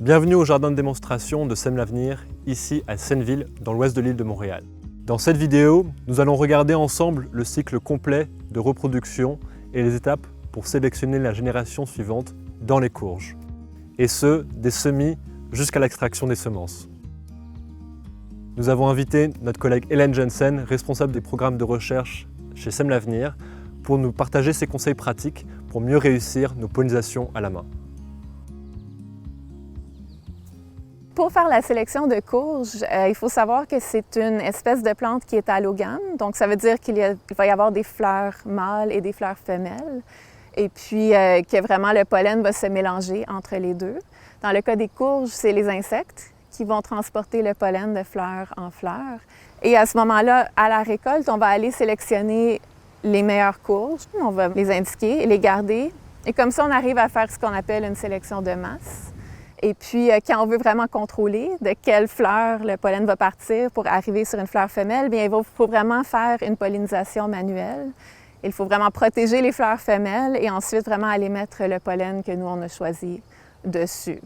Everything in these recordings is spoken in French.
Bienvenue au jardin de démonstration de Sème l'avenir, ici à Senneville, dans l'ouest de l'île de Montréal. Dans cette vidéo, nous allons regarder ensemble le cycle complet de reproduction et les étapes pour sélectionner la génération suivante dans les courges. Et ce, des semis jusqu'à l'extraction des semences. Nous avons invité notre collègue Hélène Jensen, responsable des programmes de recherche chez Sème l'avenir, pour nous partager ses conseils pratiques pour mieux réussir nos pollinisations à la main. Pour faire la sélection de courges, il faut savoir que c'est une espèce de plante qui est allogame. Donc, ça veut dire qu'il va y avoir des fleurs mâles et des fleurs femelles. Et puis, que vraiment le pollen va se mélanger entre les deux. Dans le cas des courges, c'est les insectes qui vont transporter le pollen de fleur en fleur. Et à ce moment-là, à la récolte, on va aller sélectionner les meilleures courges. On va les indiquer et les garder. Et comme ça, on arrive à faire ce qu'on appelle une sélection de masse. Et puis, quand on veut vraiment contrôler de quelle fleur le pollen va partir pour arriver sur une fleur femelle, bien, il faut vraiment faire une pollinisation manuelle. Il faut vraiment protéger les fleurs femelles et ensuite vraiment aller mettre le pollen que nous, on a choisi dessus.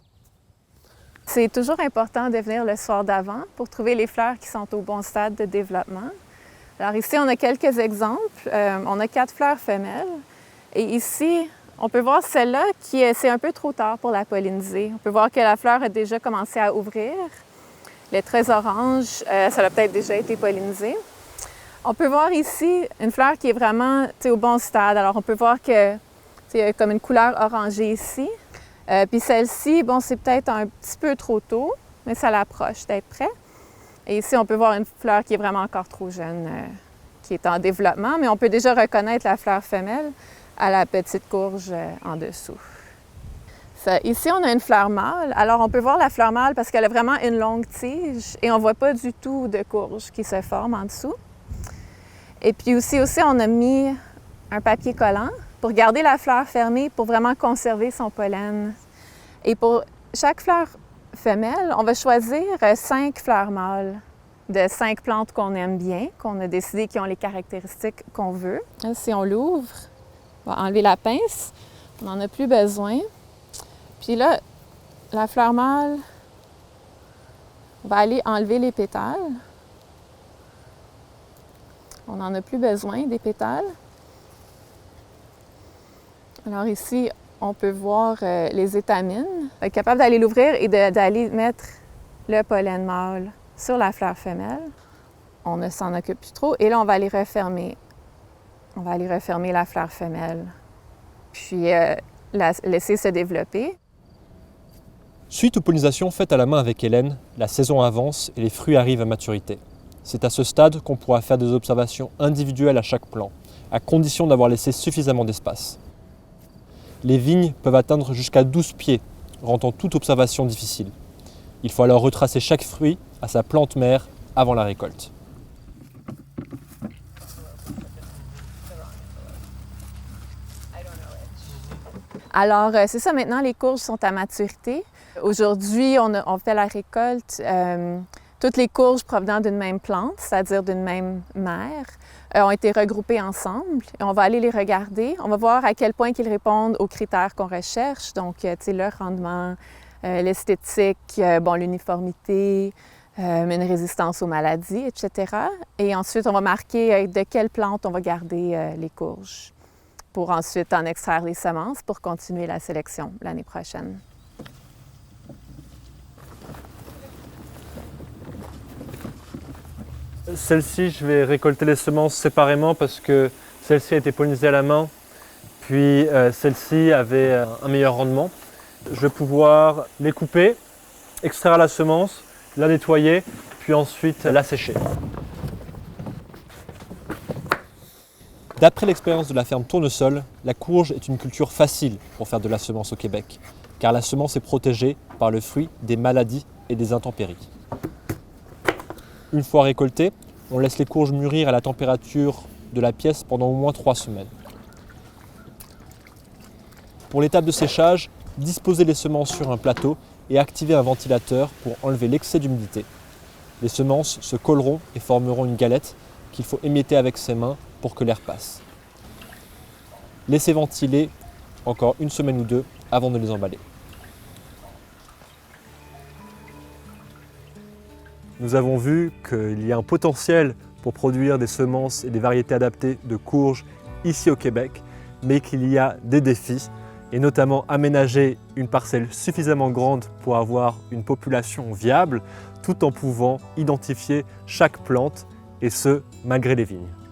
C'est toujours important de venir le soir d'avant pour trouver les fleurs qui sont au bon stade de développement. Alors ici, on a quelques exemples. On a 4 fleurs femelles. Et ici, on peut voir celle-là c'est un peu trop tard pour la polliniser. On peut voir que la fleur a déjà commencé à ouvrir. Elle est très orange, ça a peut-être déjà été pollinisé. On peut voir ici une fleur qui est vraiment au bon stade. Alors on peut voir que c'est comme une couleur orangée ici. Puis celle-ci, bon, c'est peut-être un petit peu trop tôt, mais ça l'approche d'être prêt. Et ici, on peut voir une fleur qui est vraiment encore trop jeune, qui est en développement, mais on peut déjà reconnaître la fleur femelle à la petite courge en dessous. Ici, on a une fleur mâle. Alors, on peut voir la fleur mâle parce qu'elle a vraiment une longue tige et on ne voit pas du tout de courge qui se forme en dessous. Et puis aussi, on a mis un papier collant pour garder la fleur fermée pour vraiment conserver son pollen. Et pour chaque fleur femelle, on va choisir 5 fleurs mâles de 5 plantes qu'on aime bien, qu'on a décidé qui ont les caractéristiques qu'on veut. Là, si on l'ouvre, on va enlever la pince, on n'en a plus besoin. Puis là, la fleur mâle, on va aller enlever les pétales. On n'en a plus besoin des pétales. Alors ici, on peut voir les étamines. On est capable d'aller l'ouvrir et d'aller mettre le pollen mâle sur la fleur femelle. On ne s'en occupe plus trop. Et là, on va aller refermer. On va aller refermer la fleur femelle, puis la laisser se développer. Suite aux pollinisations faites à la main avec Hélène, la saison avance et les fruits arrivent à maturité. C'est à ce stade qu'on pourra faire des observations individuelles à chaque plant, à condition d'avoir laissé suffisamment d'espace. Les vignes peuvent atteindre jusqu'à 12 pieds, rendant toute observation difficile. Il faut alors retracer chaque fruit à sa plante mère avant la récolte. Alors, c'est ça, maintenant, les courges sont à maturité. Aujourd'hui, on fait la récolte. Toutes les courges provenant d'une même plante, c'est-à-dire d'une même mère, ont été regroupées ensemble. Et on va aller les regarder. On va voir à quel point ils répondent aux critères qu'on recherche. Donc, le rendement, l'esthétique, l'uniformité, une résistance aux maladies, etc. Et ensuite, on va marquer de quelle plante on va garder les courges pour ensuite en extraire les semences pour continuer la sélection l'année prochaine. Celle-ci, je vais récolter les semences séparément parce que celle-ci a été pollinisée à la main, puis celle-ci avait un meilleur rendement. Je vais pouvoir les couper, extraire la semence, la nettoyer, puis ensuite la sécher. D'après l'expérience de la ferme Tournesol, la courge est une culture facile pour faire de la semence au Québec, car la semence est protégée par le fruit des maladies et des intempéries. Une fois récoltées, on laisse les courges mûrir à la température de la pièce pendant au moins 3 semaines. Pour l'étape de séchage, disposez les semences sur un plateau et activez un ventilateur pour enlever l'excès d'humidité. Les semences se colleront et formeront une galette qu'il faut émietter avec ses mains pour que l'air passe. Laissez ventiler encore 1 semaine ou 2 avant de les emballer. nous avons vu qu'il y a un potentiel pour produire des semences et des variétés adaptées de courges ici au Québec, mais qu'il y a des défis, et notamment aménager une parcelle suffisamment grande pour avoir une population viable, tout en pouvant identifier chaque plante, et ce, malgré les vignes.